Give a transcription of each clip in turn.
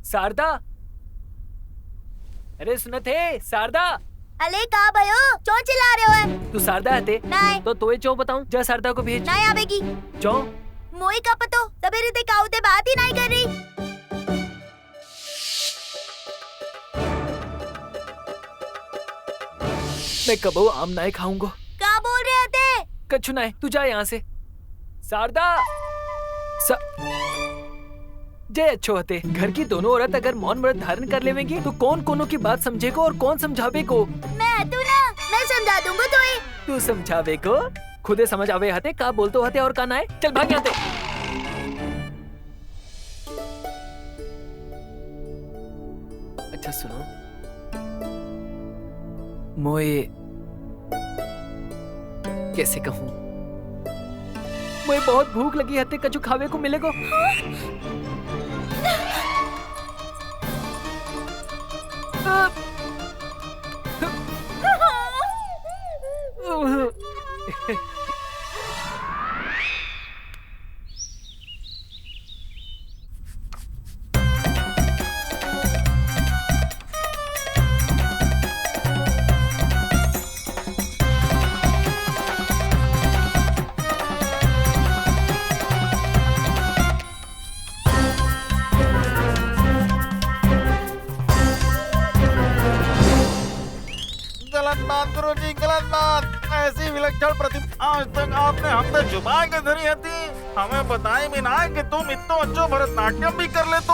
शारदा, अरे सुनत है शारदा? अले कहाँ भयो? चो चिल्ला रहे हो है? तू शारदा हते? नहीं। तो तोए चो बताऊं? जा शारदा को भेज। नहीं आवेगी। चो? मोई का पतो सबेरे ते काउते बात ही नहीं कर रही। मैं कबो आम नहीं खाऊंगा। क्या बोल रहे थे? कछु नहीं, तू जा यहाँ से। शारदा जय अच्छो हते। घर की दोनों औरत अगर मौन व्रत धारण कर लेवेंगी तो कौन कोनो की बात समझेगा और कौन समझावे को? मैं तू ना, मैं समझा दूंगा तोए। तू समझावे को? खुदे समझ आवे हते का बोलतो हते और का ना है। चल भाग यहाँ से। अच्छा सुनो, मोए कैसे कहूँ, मुझे बहुत भूख लगी हते, कछु खावे को मिलेगा? गलत बात गुरुजी, गलत बात। ऐसी विलक्षण प्रतिभा आज तक आपने हमसे छुपा के धरी थी। हमें बताई भी ना कि तुम इतना अच्छो भरतनाट्यम भी कर ले तो।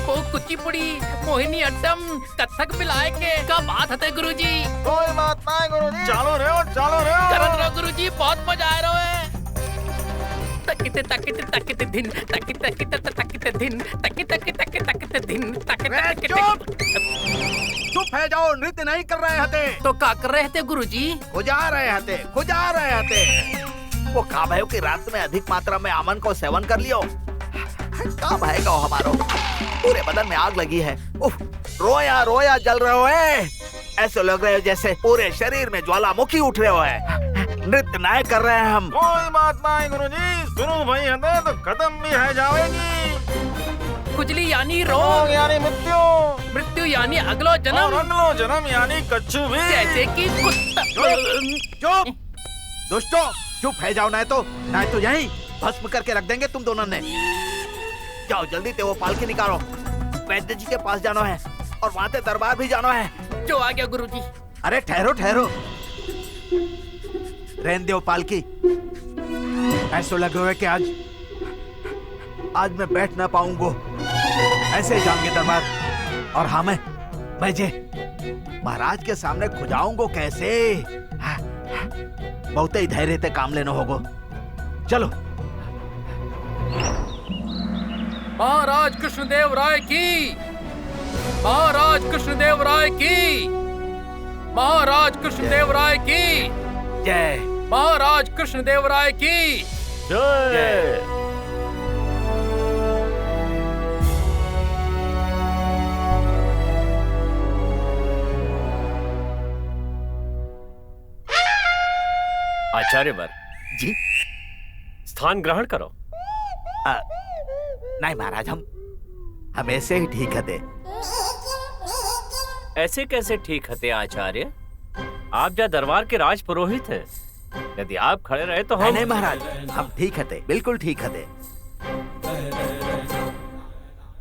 वो कुचिपुड़ी, मोहिनी अट्टम, कथक मिलाए के का बात है गुरुजी। कोई बात नहीं गुरुजी, चालो रहे हो, चालो रहे हो। करत रहो गुरुजी, बहुत मजा आ रहा है। तकिते तकिते तकिते दिन, तकिते तकिते तकिते दिन, तकिते तकिते तकिते दिन, तकिते तकिते। चुप है जाओ, नृत्य नहीं कर रहे हते। तो क्या कर रहे थे गुरुजी? खुजा रहे हते, खुजा रहे हते। वो का भयो कि रात में अधिक मात्रा में आमन को सेवन कर लियो। का भयगा हमारो, पूरे बदन में आग लगी है। उफ, रोया रोया जल रहे हो है। ऐसे लग रहे हो जैसे पूरे शरीर में ज्वालामुखी उठ रहे हो है। नृत्य नहीं कर रहे हैं हम। कोई बात नहीं गुरुजी, सुनो भाई हमें तो खत्म भी है जाएगी। खुजली यानी रोग, यानी मृत्यु, मृत्यु यानी अगलो और जन्म, अगलो जन्म यानी कच्छु भी। जैसे कि कुत्ता। चुप दोस्तों, चुप है जाओ, नहीं तो यहीं भस्म करके रख देंगे तुम दोनों ने। जाओ जल्दी ते वो पालकी निकालो, वैद्य जी के पास जाना है और वहाँ ते दरबार भी जाना है। जो आ गया गुरुजी। अरे ठहरो ठहरो, रहने दो पालकी। ऐसा लगे हुए कि आज मैं बैठ ना पाऊंगा। ऐसे ही जाऊंगे दरबार, और हाँ मैं जे महाराज के सामने खुजाऊंगा कैसे? बहुत ही धैर्य से काम लेना होगा। चलो। महाराज कृष्णदेव राय की, महाराज कृष्णदेव राय की, महाराज कृष्णदेव राय की जय, महाराज कृष्णदेव राय की जय। आचार्य वर जी स्थान ग्रहण करो। नहीं महाराज, हम ऐसे ही ठीक है। ऐसे कैसे ठीक हते आचार्य? आप जा दरबार के राज पुरोहित हैं। यदि आप खड़े रहे तो हम। नहीं महाराज, हम ठीक है, बिल्कुल ठीक है।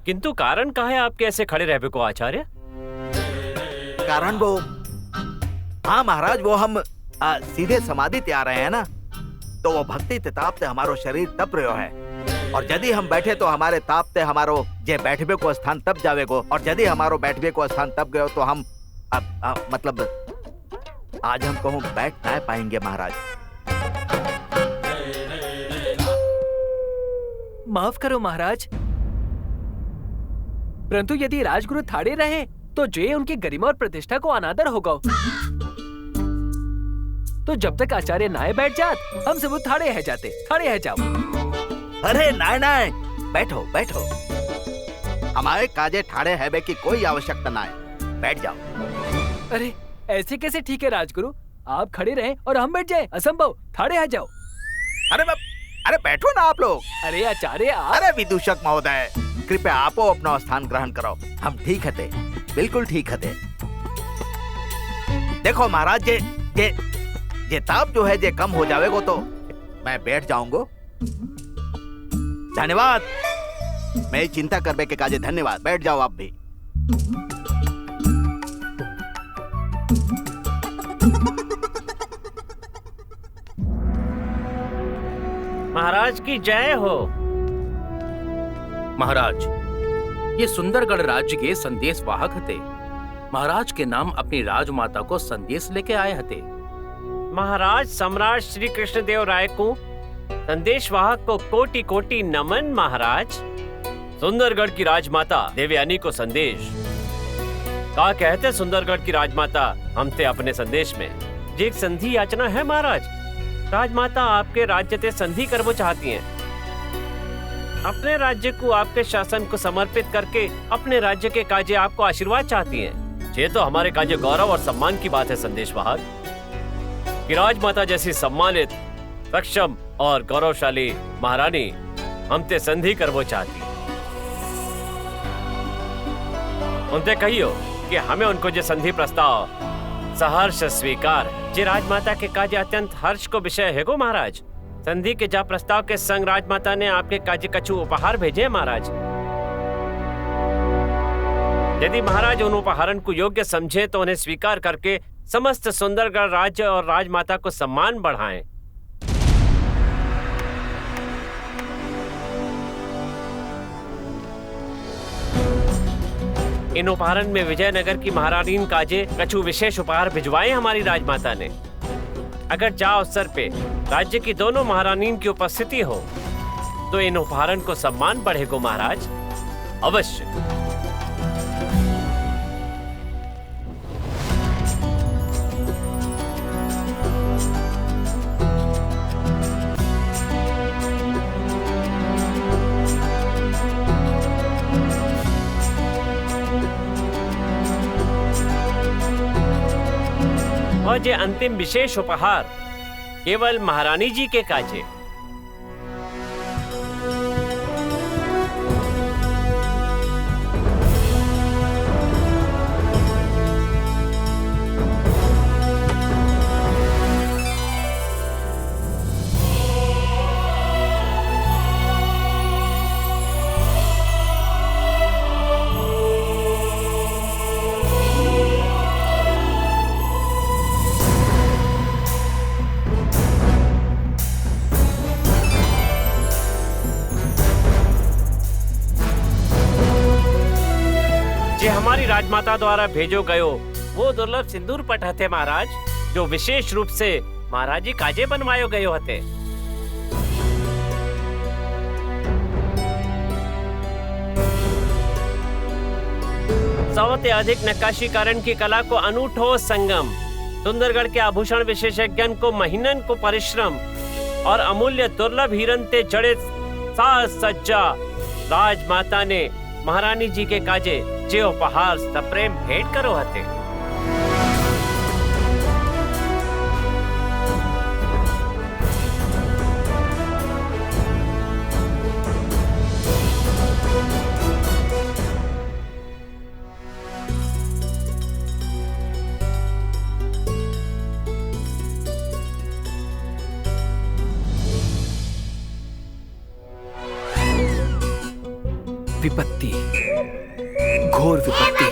किंतु कारण का है आपके ऐसे खड़े रहने को आचार्य? कारण वो, हाँ महाराज, वो हम सीधे समाधि ते आ रहे हैं ना, तो वो भक्ति ते ताप से हमारो शरीर तप रहे है। और यदि हम बैठे तो हमारे ताप से हमारो जे बैठबे को स्थान तप जावेगो, और यदि हमारो बैठबे को स्थान तप गयो तो हम मतलब आज हम कहूँ बैठ नहीं पाएंगे महाराज। माफ करो महाराज, परंतु यदि राजगुरु थाड़े रहे तो जो उनकी गरिमा और प्रतिष्ठा को अनादर होगा। तो जब तक आचार्य नाए बैठ जात, हम सब थाड़े है जाते। खड़े है जाओ। अरे नहीं, बैठो बैठो, हमारे काजे ठाड़े है की कोई आवश्यकता ना है, बैठ जाओ। अरे ऐसे कैसे ठीक है राजगुरु, आप खड़े रहें और हम बैठ जाएं, असंभव। थाड़े आ जाओ। अरे बैठो ना आप लोग। अरे आचार्य आप। अरे विदूषक महोदय, कृपया आपो अपना स्थान ग्रहण करो। हम ठीक हते, बिल्कुल ठीक हते। देखो महाराज, जे ताप जो है जे कम हो जाएगो तो मैं बैठ जाऊंगो। धन्यवाद, मैं चिंता करने के काजे धन्यवाद। बैठ जाओ आप भी। महाराज की जय हो। महाराज, ये सुंदरगढ़ राज्य के संदेश वाहक हते। महाराज के नाम अपनी राजमाता को संदेश लेके आए हते। महाराज सम्राट श्री कृष्ण देव राय को संदेश वाहक को कोटि कोटि नमन। महाराज, सुंदरगढ़ की राजमाता देवयानी को संदेश का कहते। सुंदरगढ़ की राजमाता हमते अपने संदेश में जी एक संधि याचना है। महाराज, राजमाता आपके राज्य से संधि करना चाहती हैं। अपने राज्य को आपके शासन को समर्पित करके अपने राज्य के काजे आपको आशीर्वाद चाहती हैं। ये तो हमारे काजे गौरव और सम्मान की बात है संदेश वाहक कि राजमाता जैसी सम्मानित, सक्षम और गौरवशाली महारानी हमते संधि करना चाहती। उनसे कहियो कि हमें उनको जो संधि प्रस्ताव सहर्ष स्वीकार। जे राजमाता के काजे अत्यंत हर्ष को विषय है गो महाराज। संधि के जा प्रस्ताव के संग राजमाता ने आपके काजे कछु उपहार भेजे। महाराज, यदि महाराज उन उपहारन को योग्य समझे तो उन्हें स्वीकार करके समस्त सुंदरगढ़ राज्य और राजमाता को सम्मान बढ़ाएं। इन उपहारन में विजयनगर की महारानी काजे कछु विशेष उपहार भिजवाए हमारी राजमाता ने। अगर जा अवसर पे राज्य की दोनों महारानी की उपस्थिति हो तो इन उपहारन को सम्मान बढ़ेगा महाराज, अवश्य। और जे अंतिम विशेष उपहार केवल महारानी जी के काजे। हमारी राजमाता द्वारा भेजो गयो वो दुर्लभ सिंदूर पट हते महाराज, जो विशेष रूप से महाराज जी काजे बनवायो गयो हते। सौते अधिक नक्काशी कारण की कला को अनूठो संगम, सुंदरगढ़ के आभूषण विशेषज्ञन को महीनन को परिश्रम और अमूल्य दुर्लभ हीरन ते जड़े साज सज्जा राजमाता ने महारानी जी के काजे जे उपहार सप्रेम भेंट करो हते। विपत्ति, घोर विपत्ति।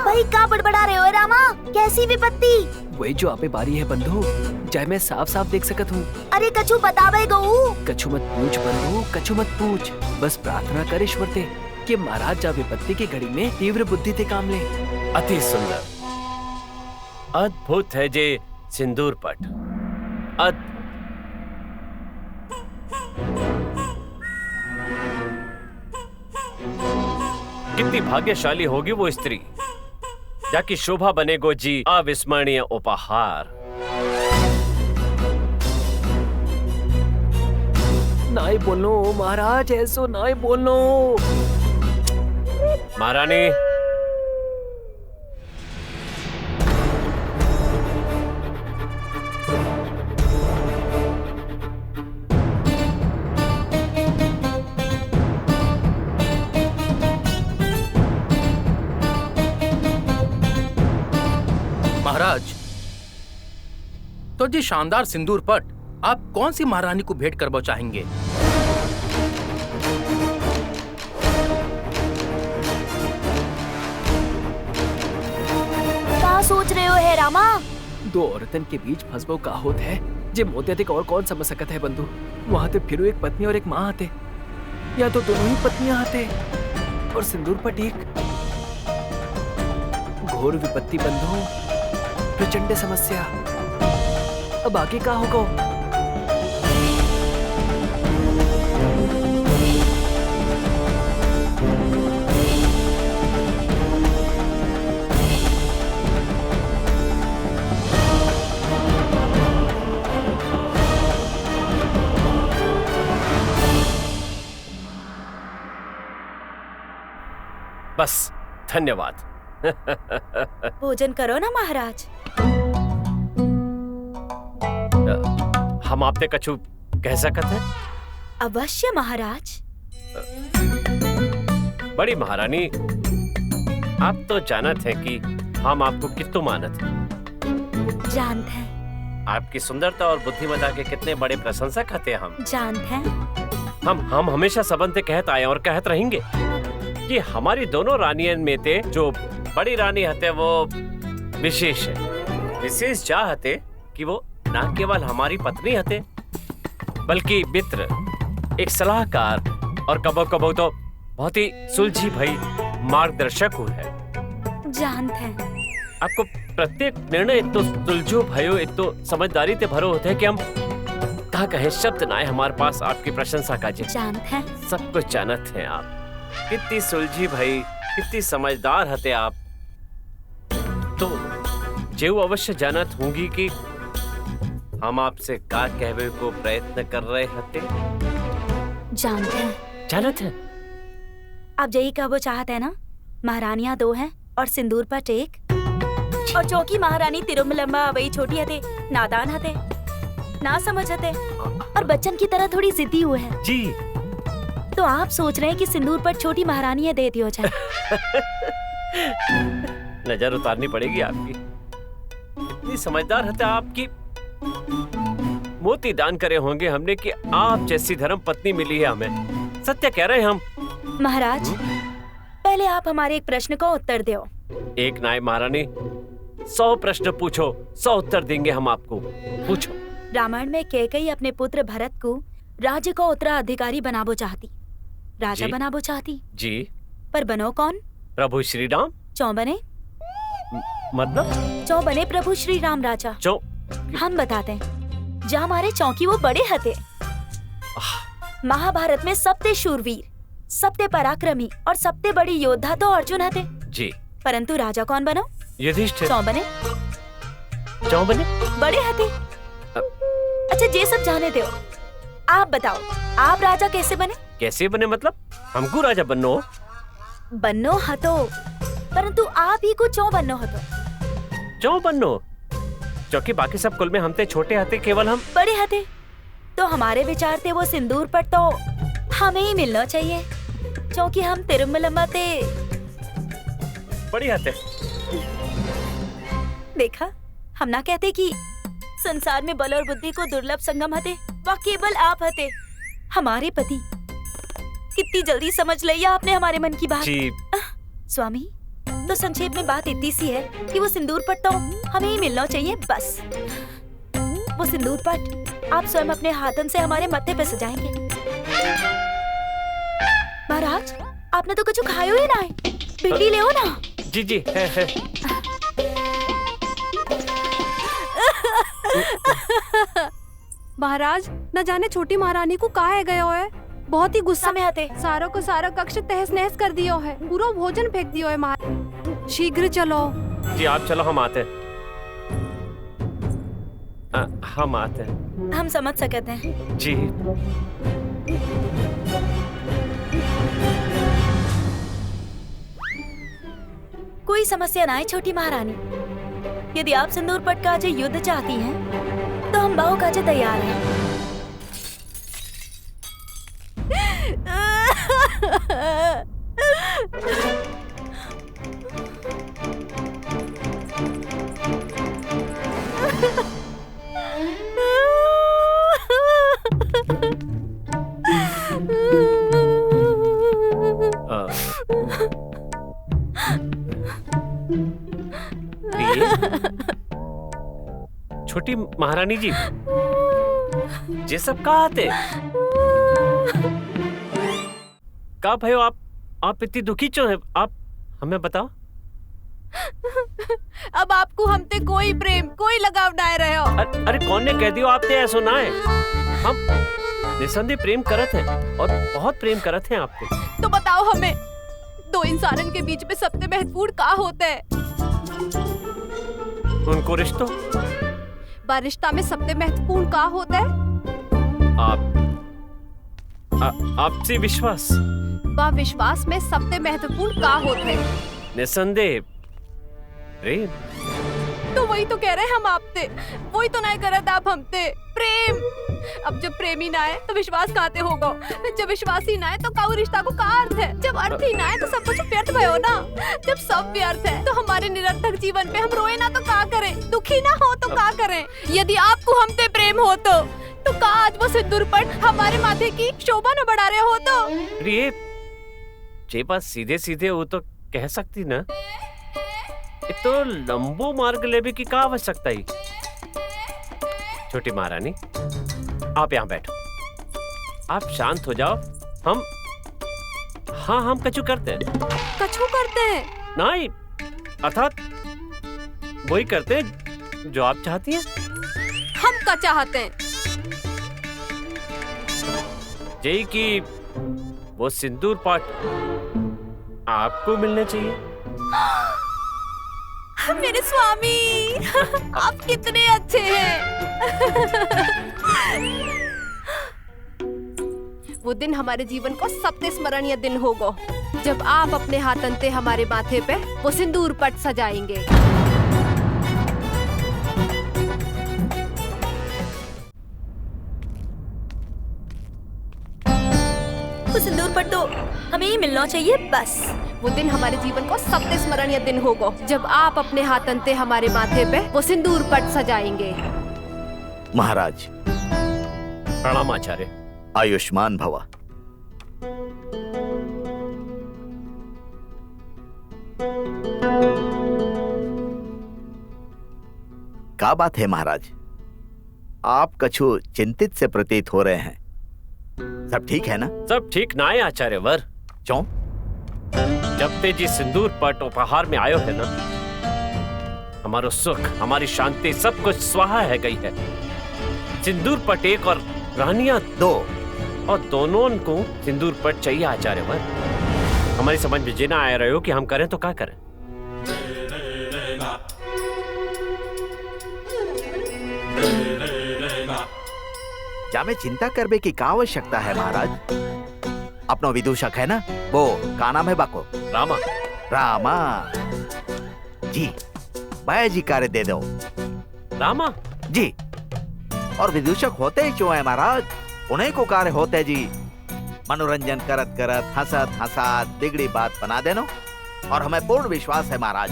भाई क्या बड़बड़ा रहे हो रामा? कैसी विपत्ति? वही जो आपे बारी है बंधु, जय मैं साफ साफ देख सकत हूँ। अरे कछु बतावे गऊ। कछु मत पूछ बंधु, कछु मत पूछ। बस प्रार्थना कर ईश्वर ते कि महाराज जा विपत्ति की घड़ी में तीव्र बुद्धि ते काम ले। अति सुंदर, अद्भुत है जे सिंदूर पट। कितनी भाग्यशाली होगी वो स्त्री जाकी शोभा बनेगो जी अविस्मरणीय उपहार। नाई बोलो महाराज, ऐसो नाई बोलो। महारानी, तो जी शानदार सिंदूर पट आप कौन सी महारानी को भेंट करना चाहेंगे? क्या सोच रहे हो है रामा? दो औरतन के बीच फंसबो का होत है जे मोते थे और कौन समझ सकत है बंधु। वहाँ ते फिर एक पत्नी और एक माँ आते, या तो दोनों ही पत्नियां आते और सिंदूर पट एक। घोर विपत्ति बंधु, प्रचंड समस्या। अब आगे क्या होगा? बस धन्यवाद। भोजन करो ना महाराज। हम आपने कछु कह सकत है? अवश्य महाराज। बड़ी महारानी, आप तो जानत हैं कि हम आपको कितो मानत हैं। जानते हैं। आपकी सुंदरता और बुद्धिमत्ता के कितने बड़े प्रशंसक हते हम। जानते हैं। हम हमेशा सबंते कहत आए और कहत रहेंगे कि हमारी दोनों रानियन में ते जो बड़ी रानी हते वो विशेष है। विशेष जा हते कि वो न केवल हमारी पत्नी हते बल्कि मित्र, एक सलाहकार और कबो कबो तो बहुत ही सुलझी भई मार्गदर्शक है। जानते हैं। आपको प्रत्येक निर्णय इतो सुलझो भयो, इतो समझदारी ते भरो होते है कि हम कहा कहे शब्द ना है हमारे पास आपकी प्रशंसा का। जी जानते हैं। सब कुछ जानत हैं आप। कितनी सुलझी भई, कितनी समझदार हते आप। तो जेऊ अवश्य जानत होंगी कि हम आपसे का कहवे को प्रयत्न कर रहे हते। जानते हैं। जानत हैं। आप यही कहो चाहते हैं ना? महारानियां दो हैं और सिंदूर पट एक, और चौकी महारानी तिरुमलम्बा वही छोटी हते, नादान हते, ना समझ हते और बच्चन की तरह थोड़ी जिद्दी हुए हैं। जी। तो आप सोच रहे हैं कि सिंदूर पर छोटी महारानी दे दी हो जाए। नजर उतारनी पड़ेगी आपकी। इतनी समझदार हते आपकी मोती दान करे होंगे हमने कि आप जैसी धर्म पत्नी मिली है हमें। सत्य कह रहे हैं हम। महाराज, पहले आप हमारे एक प्रश्न का उत्तर दो। एक नाय महारानी, 100 प्रश्न पूछो, 100 उत्तर देंगे हम आपको। पूछो। रामायण में कैकेयी अपने पुत्र भरत को राज्य का उत्तराधिकारी बनाबो चाहती, राजा बनाबो चाहती। जी। पर बनो कौन? प्रभु श्री राम। चौ बने? मतलब? चौ बने प्रभु श्री राम राजा। चौ? हम बताते हैं। जा हमारे चौकी वो बड़े हते। महाभारत में सबसे शूरवीर, सबसे पराक्रमी और सबसे बड़ी योद्धा तो अर्जुन हते। जी। परंतु राजा कौन बनो? युधिष्ठिर। चौ बने? चौ बने? बड़े हते। अच्छा, ये सब जाने दो। आप बताओ, आप राजा कैसे बने? कैसे बने मतलब? हमको राजा बनो? बन्नो हतो, परंतु आप ही को चौ बन्नो हतो। चौ बन्नो? क्योंकि बाकी सब कुल में हमते छोटे हते, केवल हम बड़े हते। तो हमारे विचार थे वो सिंदूर पर तो हमें ही मिलना चाहिए, क्योंकि हम तिरुमलम्बा थे। बड़ी हते। देखा, हम ना कहते कि संसार में बल और बुद्धि को दुर्लभ संगम हते, वह केवल आप हते, हमारे पति। कितनी जल्दी समझ लिया आपने हमारे मन की बात। जी। स्वामी, तो संक्षेप में बात इतनी सी है कि वो सिंदूर पट तो हमें ही मिलना चाहिए, बस। वो सिंदूर पट आप स्वयं अपने हाथन से हमारे मत्थे पे सजाएंगे। महाराज, आपने तो कुछ खायो ही ना है, भिंडी ले हो ना। जी जी है। महाराज, न जाने छोटी महारानी को कहा है गयो है। बहुत ही गुस्सा में आते। सारों को सारा कक्ष तहस नहस कर दियो है, पूरा भोजन फेंक दियो है। महाराज शीघ्र चलो। जी आप चलो, हम आते हैं। हम आते हैं। हम समझ सकते हैं। जी। कोई समस्या ना है छोटी महारानी। यदि आप सिंदूर पट का आज युद्ध चाहती हैं, तो हम बाहु काजे तैयार हैं। छोटी महारानी जी, ये सब कहाँ आते? कहाँ भयो आप इतनी दुखी क्यों है? आप हमें बताओ। अब आपको हमसे कोई प्रेम कोई लगाव ना रहे हो। अरे कौन ने कह दियो आपने ऐसा ना है? हम निसंदेह प्रेम करत हैं और बहुत प्रेम करत हैं आपको। तो बताओ हमें, दो इंसानन के बीच में सबसे महत्वपूर्ण क्या होता है? उनको रिश्तों। रिश्ता में सबसे महत्वपूर्ण क्या होता है? आपसी विश्वास। विश्वास में सबसे महत्वपूर्ण क्या होता है? निसंदेह प्रेम। तो वही तो कह रहे हैं हम आपसे, वही तो नहीं करत आप हमसे प्रेम। अब जब प्रेम ही ना है तो विश्वास कहां होगा? जब विश्वास ही ना है तो काऊ रिश्ता को का अर्थ है? जब अर्थ ही ना है तो सब कुछ व्यर्थ भयो ना। जब सब व्यर्थ है तो हमारे निरर्थक जीवन पे हम रोए ना तो का करें? दुखी ना हो तो का करें? यदि आपको हमसे प्रेम हो तो का आज वो सिंदूर पर हमारे माथे की शोभा न बढ़ा रहे हो? तो ये बात सीधे सीधे वो तो कह सकती ना। तो लंबो मार्ग लेने की क्या आवश्यकता है? छोटी महारानी, आप यहाँ बैठो, आप शांत हो जाओ। हम कछु करते हैं। कछु करते हैं? नहीं, अर्थात वही करते हैं जो आप चाहती हैं। हम क्या चाहते हैं? यही कि वो सिंदूर पाठ आपको मिलने चाहिए। मेरे स्वामी, आप कितने अच्छे हैं। वो दिन हमारे जीवन को सबसे स्मरणीय दिन होगा जब आप अपने हाथ अंते हमारे माथे पे वो सिंदूर पट सजाएंगे। वो सिंदूर पर तो हमें ही मिलना चाहिए बस। वो दिन हमारे जीवन को सबसे स्मरणीय दिन होगा जब आप अपने हाथ अंते हमारे माथे पे वो सिंदूर पट सजाएंगे। महाराज, प्रणाम आचार्य। आयुष्मान भवा। क्या बात है महाराज, आप कछु चिंतित से प्रतीत हो रहे हैं। सब ठीक है ना? सब ठीक ना है आचार्य वर। क्यों? जब तेजी सिंदूर पट उपहार में आयो है ना, हमारो सुख हमारी शांति सब कुछ स्वाहा है गई है। सिंदूर पट एक और रानियां दो, और दोनों को सिंदूर पट चाहिए आचार्य वर। हमारी समझ में जिना आ रहे हो कि हम करें तो क्या करें? क्या में चिंता करने की क्या आवश्यकता है महाराज? अपनो विदूषक है ना, वो का नाम है बाको? रामा। रामा जी, भैया जी कार्य दे दो। रामा जी, और विदूषक होते ही क्यों है महाराज? उन्हीं को कार्य होते जी। मनोरंजन करत करत हंसत हंसत बिगड़ी बात बना देनो। और हमें पूर्ण विश्वास है महाराज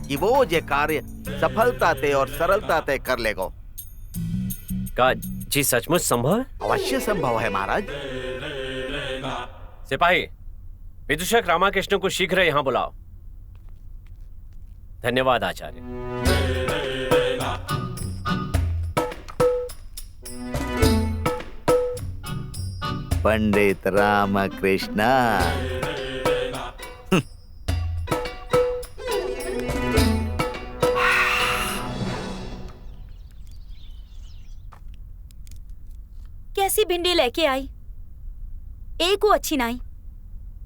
कि वो ये कार्य सफलता ते और सरलता ते कर लेगो। का जी सचमुच संभव है? अवश्य संभव है महाराज। सिपाही, विदूषक रामाकृष्ण को शीघ्र यहाँ बुलाओ। धन्यवाद आचार्य। पंडित रामकृष्ण, कैसी भिंडी लेके आई? एक को अच्छी नहीं।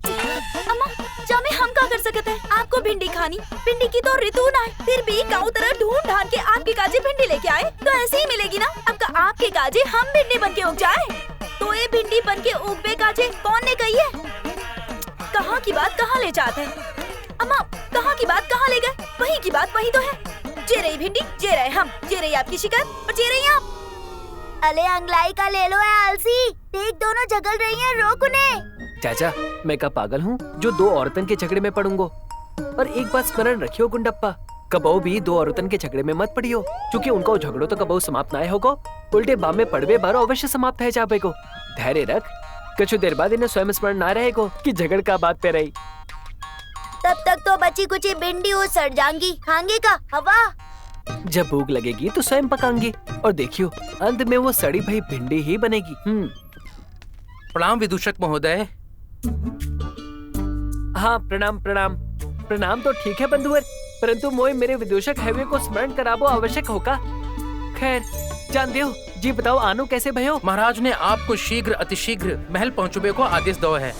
अम्मा, जामे हम क्या कर सकते हैं? आपको भिंडी खानी, भिंडी की तो ऋतु ना है, फिर भी गाँव तरह ढूंढ ढांड के आपके काजे भिंडी लेके आए तो ऐसे ही मिलेगी ना। अब का आपके काजे हम भिंडी बन के उग जाए तो ये भिंडी बन के उगबे काजे कौन ने कही है? कहाँ की बात कहाँ ले जाते हैं? अम्मा, कहाँ की बात कहाँ ले गए? वही की बात वही तो है। जे रही भिंडी, जे रहे हम, जे रही आपकी शिकायत और जे रही आप। अले अंगलाई का ले लो है आलसी, देख दोनों झगड़ रही हैं, रोक उन्हें। चाचा, मैं का पागल हूँ जो दो औरतन के झगड़े में पड़ूंगो? और एक बात स्मरण रखियो गुंडप्पा, कबो भी दो औरतन के झगड़े में मत पड़ियो, क्योंकि उनको झगड़ो तो कबो समाप्त ना होगो, उल्टे बाम में पड़वे बारो अवश्य समाप्त है जाबेगो। धैर्य रख, कुछ देर बाद इन्हें स्वयं स्मरण ना रहेगो कि झगड़ का बात पे रही। तब तक तो बची कुची भिंडी हो सड़ जाएंगी, खाएंगे का हवा। जब भूख लगेगी तो स्वयं पकाएंगे, और देखियो अंत में वो सड़ी भई भिंडी ही बनेगी। प्रणाम विदूषक महोदय। हाँ प्रणाम प्रणाम। प्रणाम तो ठीक है बंधुवर, परंतु मोए मेरे विदूषक हैवे को स्मरण कराबो आवश्यक होगा। खैर जान दियो, जी बताओ आनो कैसे भयो? महाराज ने आपको शीघ्र अतिशीघ्र महल पहुंचबे को आदेश दो है।